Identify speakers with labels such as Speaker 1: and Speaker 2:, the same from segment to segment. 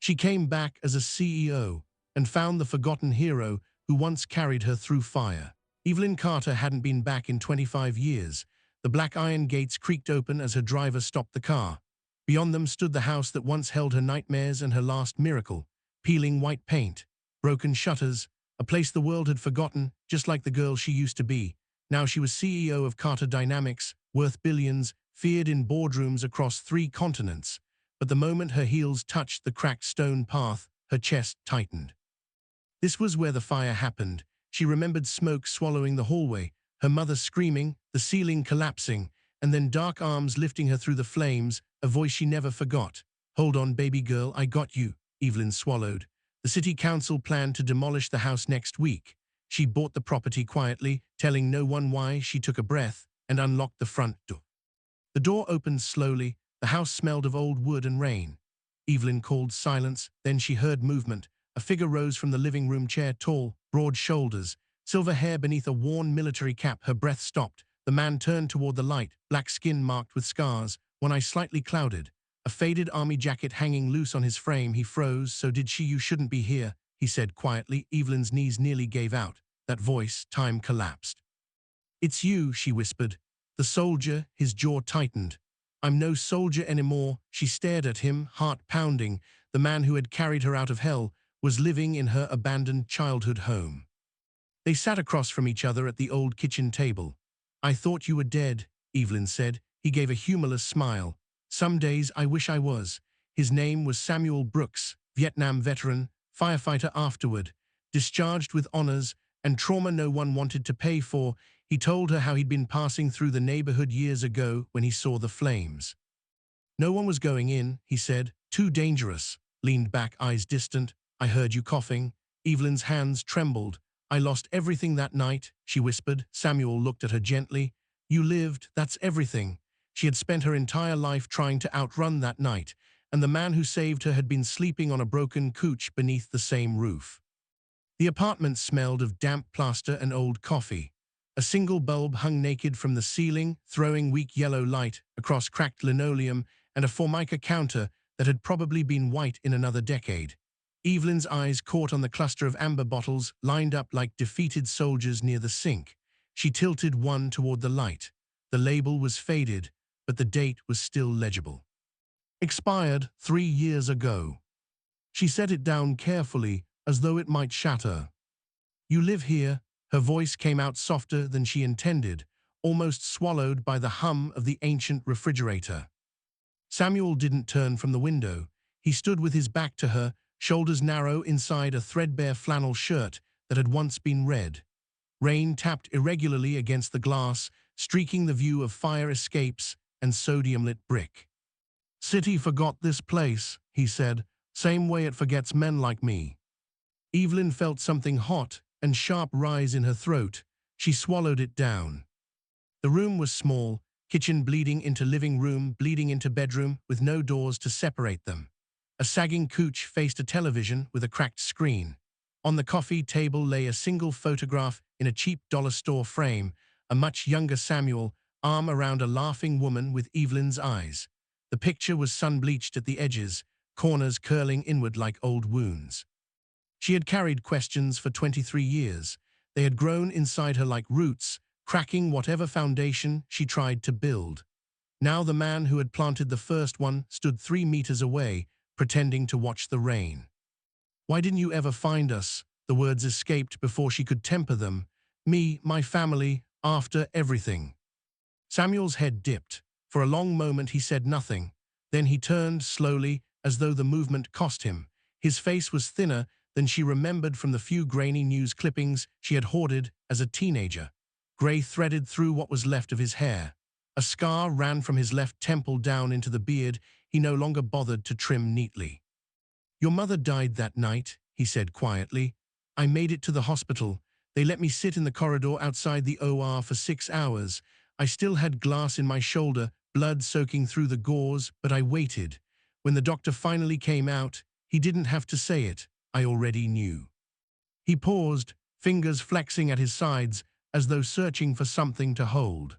Speaker 1: She came back as a CEO and found the forgotten hero who once carried her through fire. Evelyn Carter hadn't been back in 25 years. The black iron gates creaked open as her driver stopped the car. Beyond them stood the house that once held her nightmares and her last miracle, peeling white paint, broken shutters, a place the world had forgotten, just like the girl she used to be. Now she was CEO of Carter Dynamics, worth billions, feared in boardrooms across 3 continents. But the moment her heels touched the cracked stone path, her chest tightened. This was where the fire happened. She remembered smoke swallowing the hallway, her mother screaming, the ceiling collapsing, and then dark arms lifting her through the flames, a voice she never forgot. "Hold on, baby girl, I got you," Evelyn swallowed. The city council planned to demolish the house next week. She bought the property quietly, telling no one why. She took a breath and unlocked the front door. The door opened slowly. The house smelled of old wood and rain. Evelyn called silence, then she heard movement. A figure rose from the living room chair, tall, broad shoulders, silver hair beneath a worn military cap. Her breath stopped. The man turned toward the light, black skin marked with scars, one eye slightly clouded. A faded army jacket hanging loose on his frame. He froze. "So did she? You shouldn't be here," he said quietly. Evelyn's knees nearly gave out. That voice, time collapsed. "It's you," she whispered. The soldier, his jaw tightened. "I'm no soldier anymore." She stared at him, heart pounding. The man who had carried her out of hell was living in her abandoned childhood home. They sat across from each other at the old kitchen table. "I thought you were dead," Evelyn said. He gave a humorless smile. "Some days I wish I was." His name was Samuel Brooks, Vietnam veteran, firefighter afterward, discharged with honors and trauma no one wanted to pay for. He told her how he'd been passing through the neighborhood years ago when he saw the flames. "No one was going in," he said. "Too dangerous." Leaned back, eyes distant. "I heard you coughing." Evelyn's hands trembled. "I lost everything that night," she whispered. Samuel looked at her gently. "You lived, that's everything." She had spent her entire life trying to outrun that night, and the man who saved her had been sleeping on a broken couch beneath the same roof. The apartment smelled of damp plaster and old coffee. A single bulb hung naked from the ceiling, throwing weak yellow light across cracked linoleum, and a formica counter that had probably been white in another decade. Evelyn's eyes caught on the cluster of amber bottles lined up like defeated soldiers near the sink. She tilted one toward the light. The label was faded, but the date was still legible. "Expired 3 years ago." She set it down carefully, as though it might shatter. "You live here." Her voice came out softer than she intended, almost swallowed by the hum of the ancient refrigerator. Samuel didn't turn from the window. He stood with his back to her, shoulders narrow inside a threadbare flannel shirt that had once been red. Rain tapped irregularly against the glass, streaking the view of fire escapes and sodium-lit brick. "City forgot this place," he said, "same way it forgets men like me." Evelyn felt something hot and sharp rise in her throat. She swallowed it down. The room was small, kitchen bleeding into living room, bleeding into bedroom, with no doors to separate them. A sagging couch faced a television with a cracked screen. On the coffee table lay a single photograph in a cheap dollar store frame, a much younger Samuel, arm around a laughing woman with Evelyn's eyes. The picture was sun-bleached at the edges, corners curling inward like old wounds. She had carried questions for 23 years. They had grown inside her like roots, cracking whatever foundation she tried to build. Now the man who had planted the first one stood 3 meters away, pretending to watch the rain. "Why didn't you ever find us?" The words escaped before she could temper them. "Me, my family, after everything." Samuel's head dipped. For a long moment he said nothing. Then he turned slowly, as though the movement cost him. His face was thinner than she remembered from the few grainy news clippings she had hoarded as a teenager. Gray threaded through what was left of his hair. A scar ran from his left temple down into the beard he no longer bothered to trim neatly. "Your mother died that night," he said quietly. "I made it to the hospital. They let me sit in the corridor outside the OR for 6 hours. I still had glass in my shoulder, blood soaking through the gauze, but I waited. When the doctor finally came out, he didn't have to say it. I already knew." He paused, fingers flexing at his sides, as though searching for something to hold.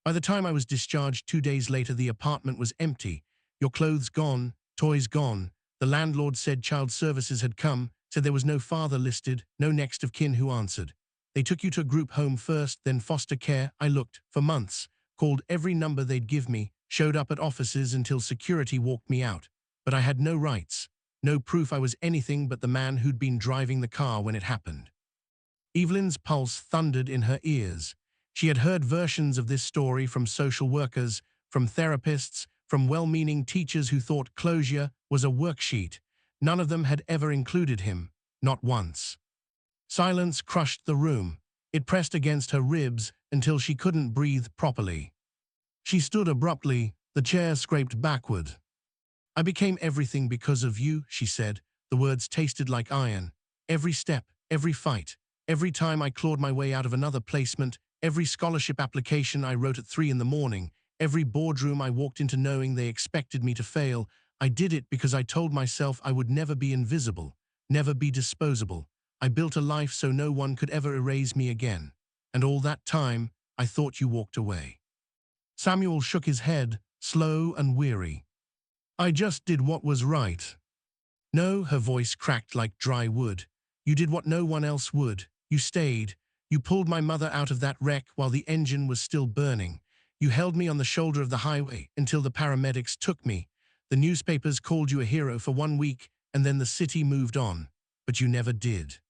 Speaker 1: "By the time I was discharged 2 days later, the apartment was empty. Your clothes gone, toys gone. The landlord said child services had come, said there was no father listed, no next of kin who answered. They took you to a group home first, then foster care. I looked, for months, called every number they'd give me, showed up at offices until security walked me out. But I had no rights, no proof I was anything but the man who'd been driving the car when it happened. Evelyn's pulse thundered in her ears. She had heard versions of this story from social workers, from therapists, from well-meaning teachers who thought closure was a worksheet. None of them had ever included him, not once. Silence crushed the room. It pressed against her ribs until she couldn't breathe properly. She stood abruptly, the chair scraped backward. I became everything because of you, she said. The words tasted like iron. Every step, every fight, every time I clawed my way out of another placement, every scholarship application I wrote at 3 in the morning, every boardroom I walked into knowing they expected me to fail, I did it because I told myself I would never be invisible, never be disposable. I built a life so no one could ever erase me again. And all that time, I thought you walked away. Samuel shook his head, slow and weary. I just did what was right. No, her voice cracked like dry wood. You did what no one else would. You stayed. You pulled my mother out of that wreck while the engine was still burning. You held me on the shoulder of the highway until the paramedics took me. The newspapers called you a hero for 1 week, and then the city moved on. But you never did.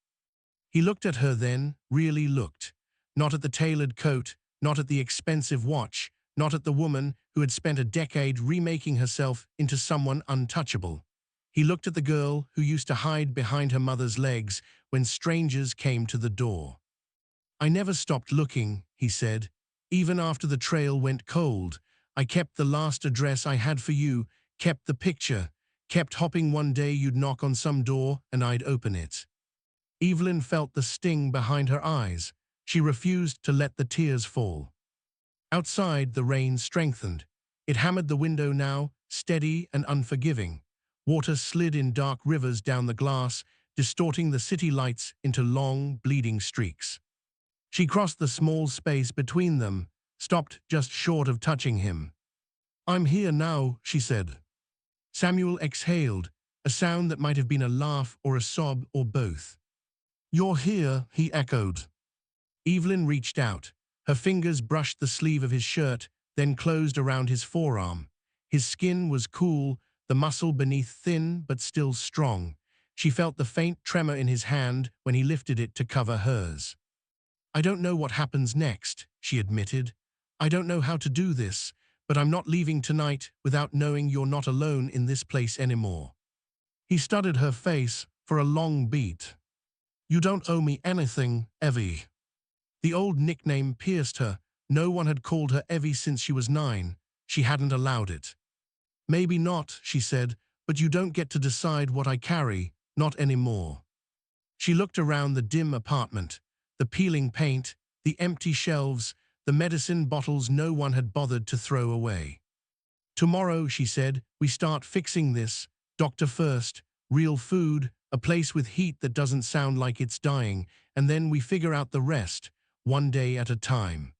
Speaker 1: He looked at her then, really looked. Not at the tailored coat, not at the expensive watch, not at the woman who had spent a decade remaking herself into someone untouchable. He looked at the girl who used to hide behind her mother's legs when strangers came to the door. I never stopped looking, he said. Even after the trail went cold, I kept the last address I had for you, kept the picture, kept hoping one day you'd knock on some door and I'd open it. Evelyn felt the sting behind her eyes. She refused to let the tears fall. Outside, the rain strengthened. It hammered the window now, steady and unforgiving. Water slid in dark rivers down the glass, distorting the city lights into long, bleeding streaks. She crossed the small space between them, stopped just short of touching him. I'm here now, she said. Samuel exhaled, a sound that might have been a laugh or a sob or both. You're here, he echoed. Evelyn reached out. Her fingers brushed the sleeve of his shirt, then closed around his forearm. His skin was cool, the muscle beneath thin but still strong. She felt the faint tremor in his hand when he lifted it to cover hers. I don't know what happens next, she admitted. I don't know how to do this, but I'm not leaving tonight without knowing you're not alone in this place anymore. He studied her face for a long beat. You don't owe me anything, Evie. The old nickname pierced her. No one had called her Evie since she was 9. She hadn't allowed it. Maybe not, she said, but you don't get to decide what I carry, not anymore. She looked around the dim apartment, the peeling paint, the empty shelves, the medicine bottles no one had bothered to throw away. Tomorrow, she said, we start fixing this, doctor first, real food, a place with heat that doesn't sound like it's dying, and then we figure out the rest, one day at a time.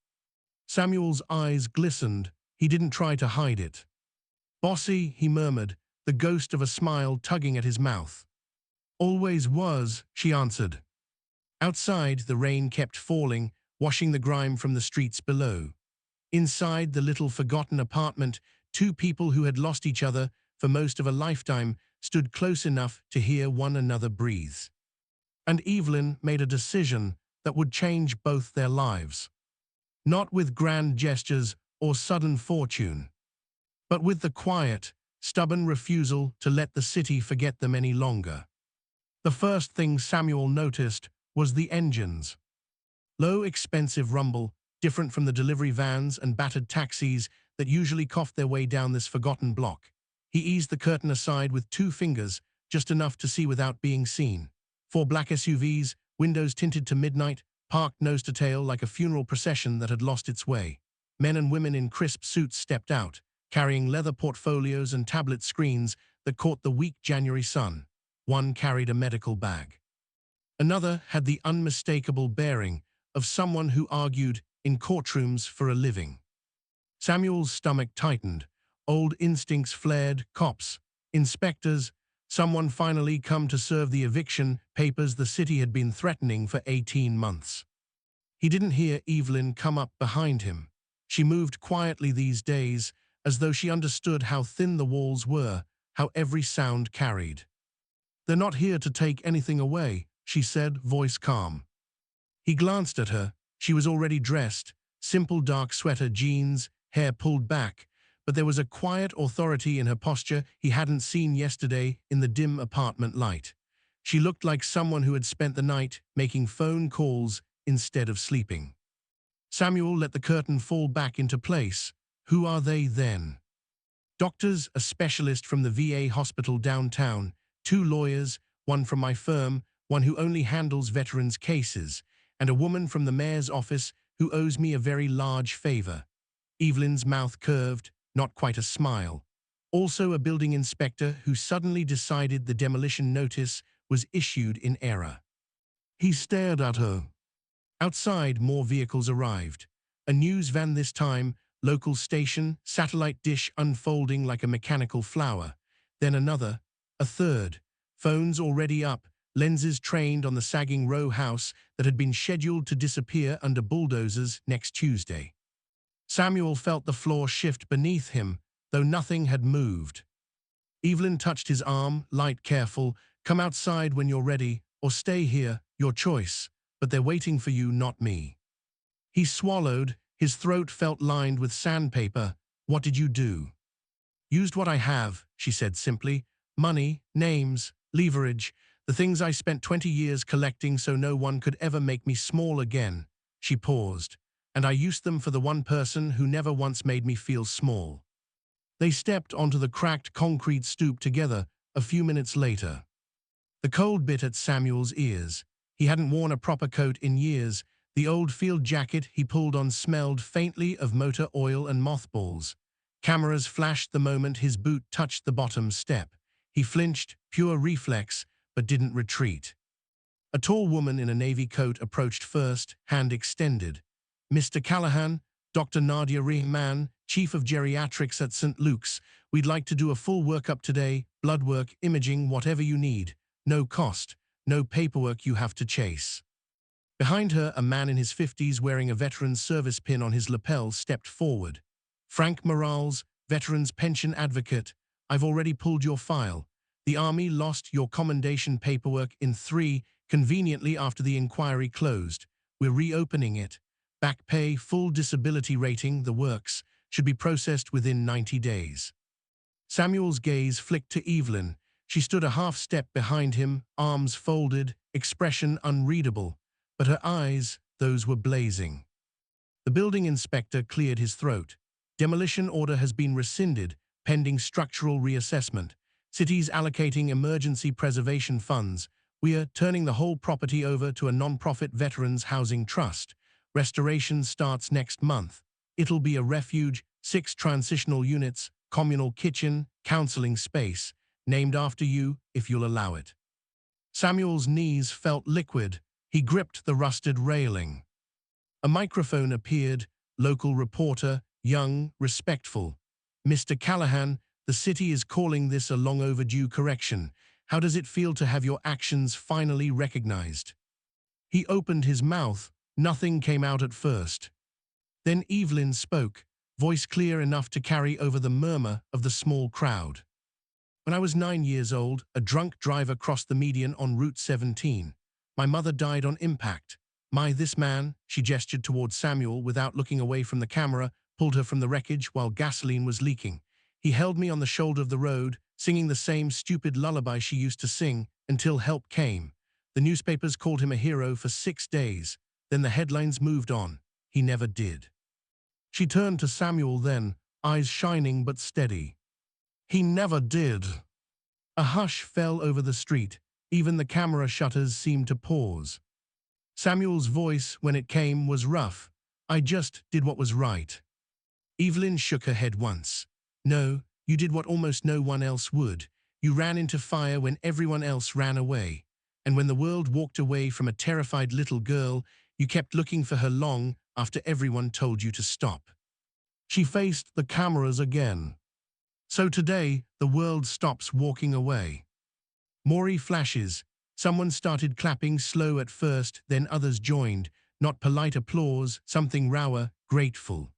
Speaker 1: Samuel's eyes glistened. He didn't try to hide it. Bossy, he murmured, the ghost of a smile tugging at his mouth. Always was, she answered. Outside, the rain kept falling, washing the grime from the streets below. Inside the little forgotten apartment, 2 people who had lost each other for most of a lifetime stood close enough to hear one another breathe. And Evelyn made a decision that would change both their lives. Not with grand gestures or sudden fortune, but with the quiet, stubborn refusal to let the city forget them any longer. The first thing Samuel noticed was the engines. Low, expensive rumble, different from the delivery vans and battered taxis that usually coughed their way down this forgotten block. He eased the curtain aside with 2 fingers, just enough to see without being seen. 4 black SUVs, windows tinted to midnight, parked nose to tail like a funeral procession that had lost its way. Men and women in crisp suits stepped out, carrying leather portfolios and tablet screens that caught the weak January sun. One carried a medical bag. Another had the unmistakable bearing of someone who argued in courtrooms for a living. Samuel's stomach tightened. Old instincts flared, cops, inspectors, Someone finally come to serve the eviction papers the city had been threatening for 18 months. He didn't hear Evelyn come up behind him. She moved quietly these days, as though she understood how thin the walls were, how every sound carried. "They're not here to take anything away," she said, voice calm. He glanced at her. She was already dressed, simple dark sweater, jeans, hair pulled back, but there was a quiet authority in her posture he hadn't seen yesterday in the dim apartment light. She looked like someone who had spent the night making phone calls instead of sleeping. Samuel let the curtain fall back into place. "Who are they then?" "Doctors, a specialist from the VA hospital downtown, 2 lawyers, one from my firm, one who only handles veterans' cases, and a woman from the mayor's office who owes me a very large favor." Evelyn's mouth curved, not quite a smile. "Also a building inspector who suddenly decided the demolition notice was issued in error." He stared at her. Outside, more vehicles arrived. A news van this time, local station, satellite dish unfolding like a mechanical flower. Then another, a third. Phones already up, lenses trained on the sagging row house that had been scheduled to disappear under bulldozers next Tuesday. Samuel felt the floor shift beneath him, though nothing had moved. Evelyn touched his arm, light, careful. "Come outside when you're ready, or stay here, your choice. But they're waiting for you, not me." He swallowed. His throat felt lined with sandpaper. "What did you do?" "Used what I have," she said simply. "Money, names, leverage, the things I spent 20 years collecting so no one could ever make me small again." She paused. "And I used them for the one person who never once made me feel small." They stepped onto the cracked concrete stoop together a few minutes later. The cold bit at Samuel's ears. He hadn't worn a proper coat in years. The old field jacket he pulled on smelled faintly of motor oil and mothballs. Cameras flashed the moment his boot touched the bottom step. He flinched, pure reflex, but didn't retreat. A tall woman in a navy coat approached first, hand extended. "Mr. Callahan, Dr. Nadia Rehman, Chief of Geriatrics at St. Luke's. We'd like to do a full workup today, blood work, imaging, whatever you need. No cost, no paperwork you have to chase." Behind her, a man in his 50s wearing a veteran's service pin on his lapel stepped forward. "Frank Morales, Veterans Pension Advocate. I've already pulled your file. The Army lost your commendation paperwork in 3, conveniently after the inquiry closed. We're reopening it. Back pay, full disability rating, the works, should be processed within 90 days. Samuel's gaze flicked to Evelyn. She stood a half step behind him, arms folded, expression unreadable. But her eyes, those were blazing. The building inspector cleared his throat. "Demolition order has been rescinded, pending structural reassessment. Cities allocating emergency preservation funds. We are turning the whole property over to a non-profit veterans housing trust. Restoration starts next month. It'll be a refuge, 6 transitional units, communal kitchen, counseling space, named after you, if you'll allow it." Samuel's knees felt liquid. He gripped the rusted railing. A microphone appeared, local reporter, young, respectful. "Mr. Callahan, the city is calling this a long overdue correction. How does it feel to have your actions finally recognized?" He opened his mouth. Nothing came out at first. Then Evelyn spoke, voice clear enough to carry over the murmur of the small crowd. "When I was 9 years old, a drunk driver crossed the median on Route 17. My mother died on impact. This man," she gestured towards Samuel without looking away from the camera, "pulled her from the wreckage while gasoline was leaking. He held me on the shoulder of the road, singing the same stupid lullaby she used to sing, until help came. The newspapers called him a hero for 6 days. Then the headlines moved on. He never did." She turned to Samuel then, eyes shining but steady. "He never did." A hush fell over the street. Even the camera shutters seemed to pause. Samuel's voice, when it came, was rough. "I just did what was right." Evelyn shook her head once. "No, you did what almost no one else would. You ran into fire when everyone else ran away. And when the world walked away from a terrified little girl, you kept looking for her long after everyone told you to stop." She faced the cameras again. "So today, the world stops walking away." Maury flashes. Someone started clapping, slow at first, then others joined. Not polite applause, something rower, grateful.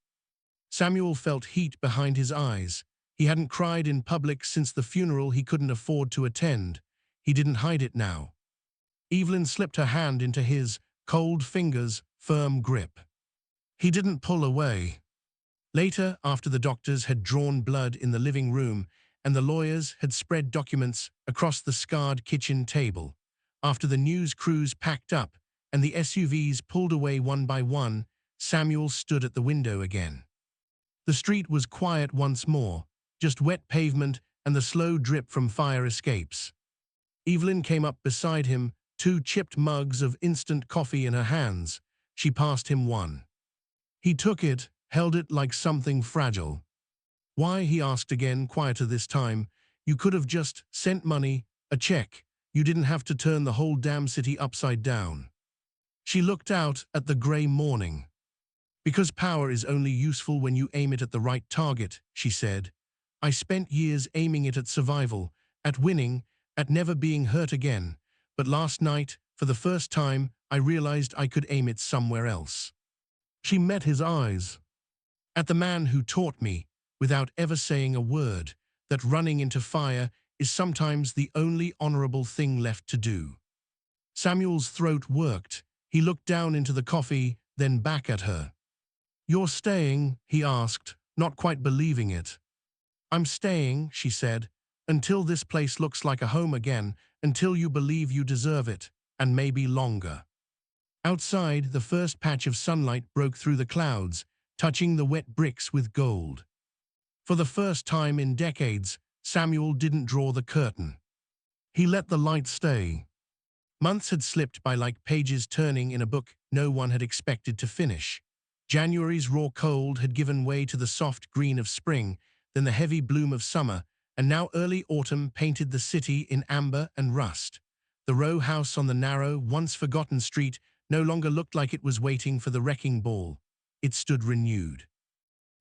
Speaker 1: Samuel felt heat behind his eyes. He hadn't cried in public since the funeral he couldn't afford to attend. He didn't hide it now. Evelyn slipped her hand into his, cold fingers, firm grip. He didn't pull away. Later, after the doctors had drawn blood in the living room and the lawyers had spread documents across the scarred kitchen table, after the news crews packed up and the SUVs pulled away one by one, Samuel stood at the window again. The street was quiet once more, just wet pavement and the slow drip from fire escapes. Evelyn came up beside him, two chipped mugs of instant coffee in her hands. She passed him one. He took it, held it like something fragile. Why, he asked again, quieter this time. You could have just sent money, a check. You didn't have to turn the whole damn city upside down. She looked out at the grey morning. Because power is only useful when you aim it at the right target, she said. I spent years aiming it at survival, at winning, at never being hurt again. But last night, for the first time, I realized I could aim it somewhere else. She met his eyes. At the man who taught me, without ever saying a word, that running into fire is sometimes the only honorable thing left to do. Samuel's throat worked. He looked down into the coffee, then back at her. You're staying, he asked, not quite believing it. I'm staying, she said, until this place looks like a home again, until you believe you deserve it, and maybe longer. Outside, the first patch of sunlight broke through the clouds, touching the wet bricks with gold. For the first time in decades, Samuel didn't draw the curtain. He let the light stay. Months had slipped by like pages turning in a book no one had expected to finish. January's raw cold had given way to the soft green of spring, then the heavy bloom of summer, and now early autumn painted the city in amber and rust. The row house on the narrow, once forgotten street no longer looked like it was waiting for the wrecking ball. It stood renewed.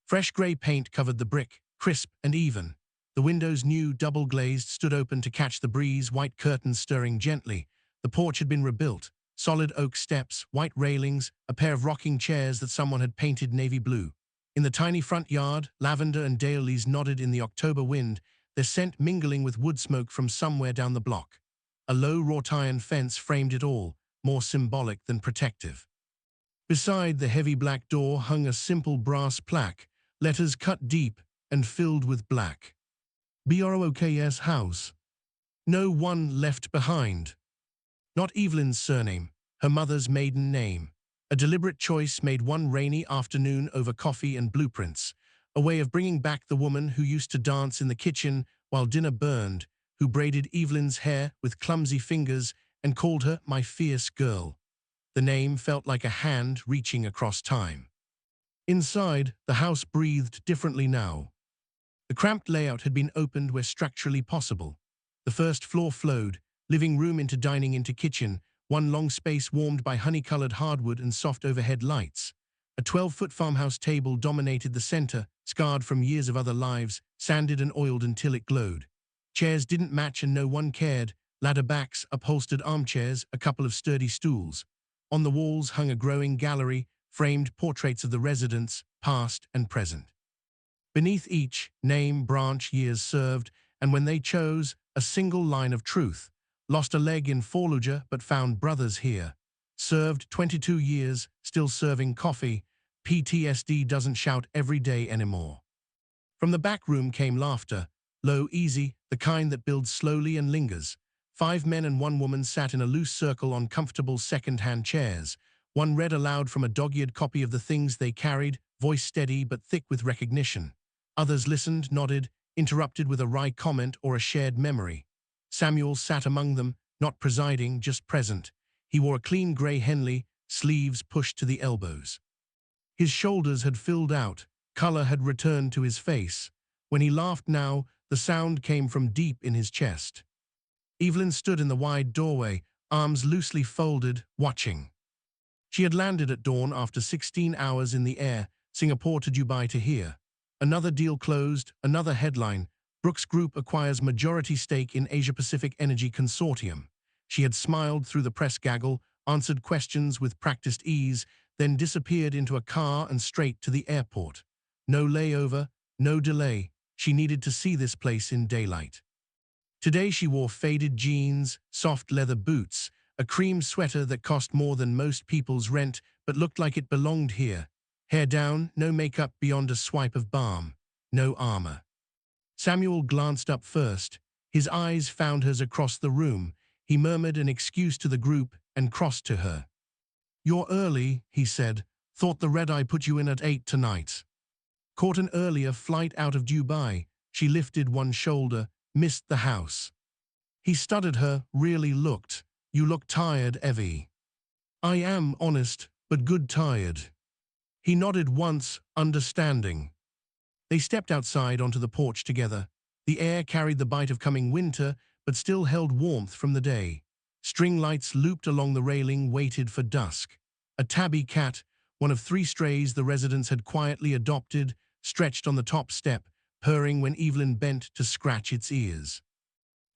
Speaker 1: Fresh grey paint covered the brick, crisp and even. The windows, new, double-glazed, stood open to catch the breeze, white curtains stirring gently. The porch had been rebuilt. Solid oak steps, white railings, a pair of rocking chairs that someone had painted navy blue. In the tiny front yard, lavender and dahlias nodded in the October wind, their scent mingling with wood smoke from somewhere down the block. A low wrought iron fence framed it all, more symbolic than protective. Beside the heavy black door hung a simple brass plaque, letters cut deep and filled with black. BROKS House. No one left behind. Not Evelyn's surname, her mother's maiden name. A deliberate choice made one rainy afternoon over coffee and blueprints, a way of bringing back the woman who used to dance in the kitchen while dinner burned, who braided Evelyn's hair with clumsy fingers and called her my fierce girl. The name felt like a hand reaching across time. Inside, the house breathed differently now. The cramped layout had been opened where structurally possible. The first floor flowed, living room into dining into kitchen, one long space warmed by honey-colored hardwood and soft overhead lights. A 12-foot farmhouse table dominated the center, scarred from years of other lives, sanded and oiled until it glowed. Chairs didn't match and no one cared, ladder backs, upholstered armchairs, a couple of sturdy stools. On the walls hung a growing gallery, framed portraits of the residents, past and present. Beneath each, name, branch, years served, and when they chose, a single line of truth. Lost a leg in Fallujah but found brothers here. Served 22 years, still serving coffee. PTSD doesn't shout every day anymore. From the back room came laughter, low, easy, the kind that builds slowly and lingers. 5 men and 1 woman sat in a loose circle on comfortable second-hand chairs. One read aloud from a dog-eared copy of the things they carried, voice steady but thick with recognition. Others listened, nodded, interrupted with a wry comment or a shared memory. Samuel sat among them, not presiding, just present. He wore a clean grey Henley, sleeves pushed to the elbows. His shoulders had filled out, color had returned to his face. When he laughed now, the sound came from deep in his chest. Evelyn stood in the wide doorway, arms loosely folded, watching. She had landed at dawn after 16 hours in the air, Singapore to Dubai to here. Another deal closed, another headline, Brooks Group acquires majority stake in Asia-Pacific Energy Consortium. She had smiled through the press gaggle, answered questions with practiced ease, then disappeared into a car and straight to the airport. No layover, no delay. She needed to see this place in daylight. Today she wore faded jeans, soft leather boots, a cream sweater that cost more than most people's rent but looked like it belonged here. Hair down, no makeup beyond a swipe of balm, no armor. Samuel glanced up first. His eyes found hers across the room. He murmured an excuse to the group and crossed to her. "You're early," he said. "Thought the red-eye put you in at 8 tonight." Caught an earlier flight out of Dubai. She lifted one shoulder, missed the house. He studied her, really looked. "You look tired, Evie." "I am honest, but good tired." He nodded once, understanding. They stepped outside onto the porch together. The air carried the bite of coming winter, but still held warmth from the day. String lights looped along the railing waited for dusk. A tabby cat, one of 3 strays the residents had quietly adopted, stretched on the top step, purring when Evelyn bent to scratch its ears.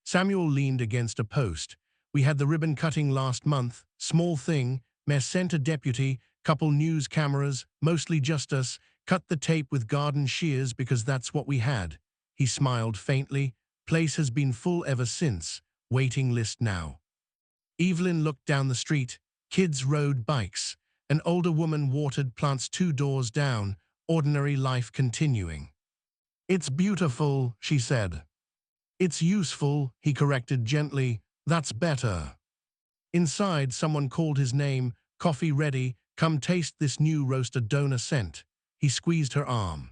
Speaker 1: Samuel leaned against a post. "We had the ribbon cutting last month. Small thing. Mayor sent a deputy, couple news cameras, mostly just us. Cut the tape with garden shears because that's what we had." He smiled faintly. "Place has been full ever since. Waiting list now." Evelyn looked down the street. Kids rode bikes. An older woman watered plants 2 doors down, ordinary life continuing. "It's beautiful," she said. "It's useful," he corrected gently. "That's better." Inside, someone called his name. "Coffee ready. Come taste this new roasted donor scent." He squeezed her arm.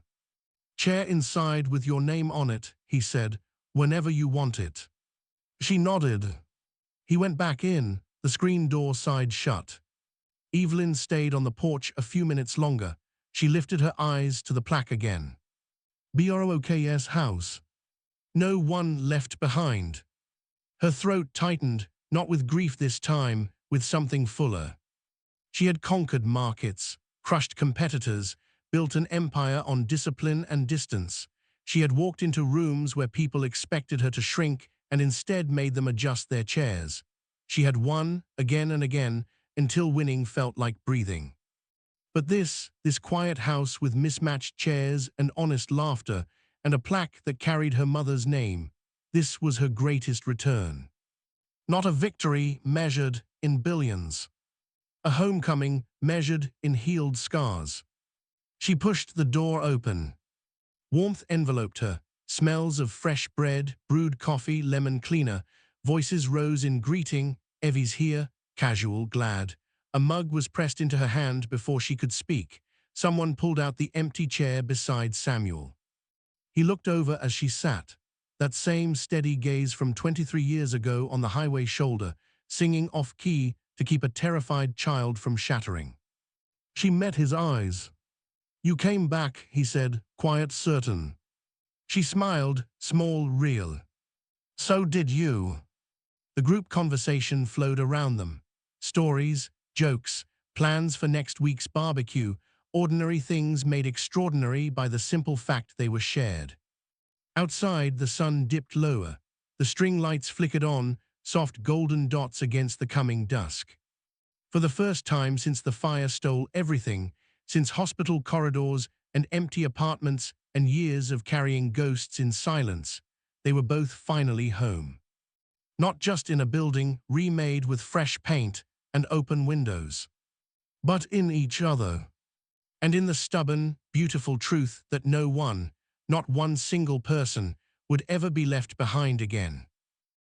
Speaker 1: "Chair inside with your name on it," he said, "whenever you want it." She nodded. He went back in, the screen door side shut. Evelyn stayed on the porch a few minutes longer. She lifted her eyes to the plaque again. "BROKS house. No one left behind." Her throat tightened, not with grief this time, with something fuller. She had conquered markets, crushed competitors, built an empire on discipline and distance. She had walked into rooms where people expected her to shrink and instead made them adjust their chairs. She had won again and again until winning felt like breathing. But this quiet house with mismatched chairs and honest laughter and a plaque that carried her mother's name, this was her greatest return. Not a victory measured in billions. A homecoming measured in healed scars. She pushed the door open. Warmth enveloped her. Smells of fresh bread, brewed coffee, lemon cleaner. Voices rose in greeting. "Evie's here," casual, glad. A mug was pressed into her hand before she could speak. Someone pulled out the empty chair beside Samuel. He looked over as she sat. That same steady gaze from 23 years ago on the highway shoulder, singing off-key to keep a terrified child from shattering. She met his eyes. "You came back," he said, quiet, certain. She smiled, small, real. "So did you." The group conversation flowed around them. Stories, jokes, plans for next week's barbecue, ordinary things made extraordinary by the simple fact they were shared. Outside, the sun dipped lower. The string lights flickered on, soft golden dots against the coming dusk. For the first time since the fire stole everything, since hospital corridors and empty apartments and years of carrying ghosts in silence, they were both finally home. Not just in a building remade with fresh paint and open windows, but in each other. And in the stubborn, beautiful truth that no one, not one single person, would ever be left behind again.